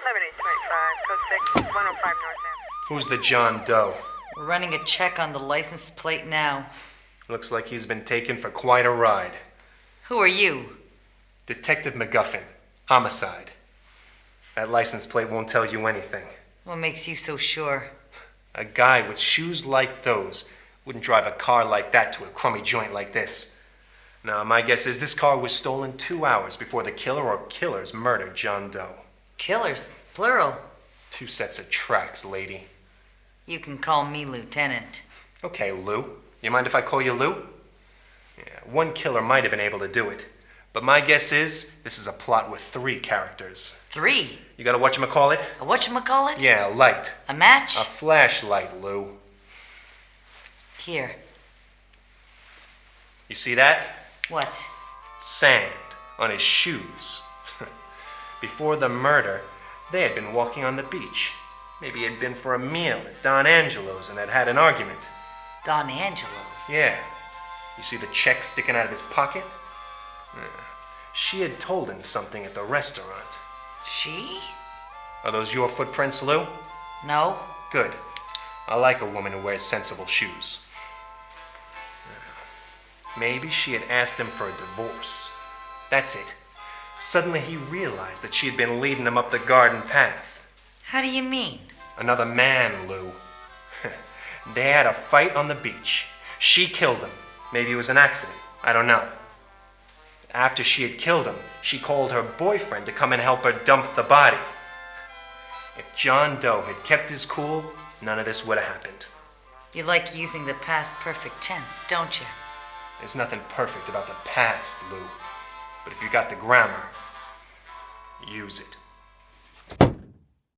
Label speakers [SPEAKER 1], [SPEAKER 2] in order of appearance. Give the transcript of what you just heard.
[SPEAKER 1] code 6, 105 North Ave.
[SPEAKER 2] Who's the John Doe?
[SPEAKER 3] We're running a check on the license plate now.
[SPEAKER 2] Looks like he's been taken for quite a ride.
[SPEAKER 3] Who are you?
[SPEAKER 2] Detective McGuffin. Homicide. That license plate won't tell you anything.
[SPEAKER 3] What makes you so sure?
[SPEAKER 2] A guy with shoes like those wouldn't drive a car like that to a crummy joint like this. Now, my guess is this car was stolen 2 hours before the killer or killers murdered John Doe.
[SPEAKER 3] Killers, plural.
[SPEAKER 2] 2 sets of tracks, lady.
[SPEAKER 3] You can call me Lieutenant.
[SPEAKER 2] Okay, Lou. You mind if I call you Lou? Yeah, 1 killer might have been able to do it. But my guess is this is a plot with 3 characters.
[SPEAKER 3] 3?
[SPEAKER 2] You got a whatchamacallit?
[SPEAKER 3] A whatchamacallit?
[SPEAKER 2] Yeah, a light.
[SPEAKER 3] A match?
[SPEAKER 2] A flashlight, Lou.
[SPEAKER 3] Here.
[SPEAKER 2] You see that?
[SPEAKER 3] What?
[SPEAKER 2] Sand on his shoes. Before the murder, they had been walking on the beach. Maybe had been for a meal at Don Angelo's and had had an argument.
[SPEAKER 3] Don Angelo's?
[SPEAKER 2] Yeah. You see the check sticking out of his pocket? She had told him something at the restaurant.
[SPEAKER 3] She?
[SPEAKER 2] Are those your footprints, Lou?
[SPEAKER 3] No.
[SPEAKER 2] Good. I like a woman who wears sensible shoes. Maybe she had asked him for a divorce. That's it. Suddenly he realized that she had been leading him up the garden path.
[SPEAKER 3] How do you mean?
[SPEAKER 2] Another man, Lou. They had a fight on the beach. She killed him. Maybe it was an accident. I don't know. After she had killed him, she called her boyfriend to come and help her dump the body. If John Doe had kept his cool, none of this would have happened.
[SPEAKER 3] You like using the past perfect tense, don't you?
[SPEAKER 2] There's nothing perfect about the past, Lou. But if you got the grammar, use it.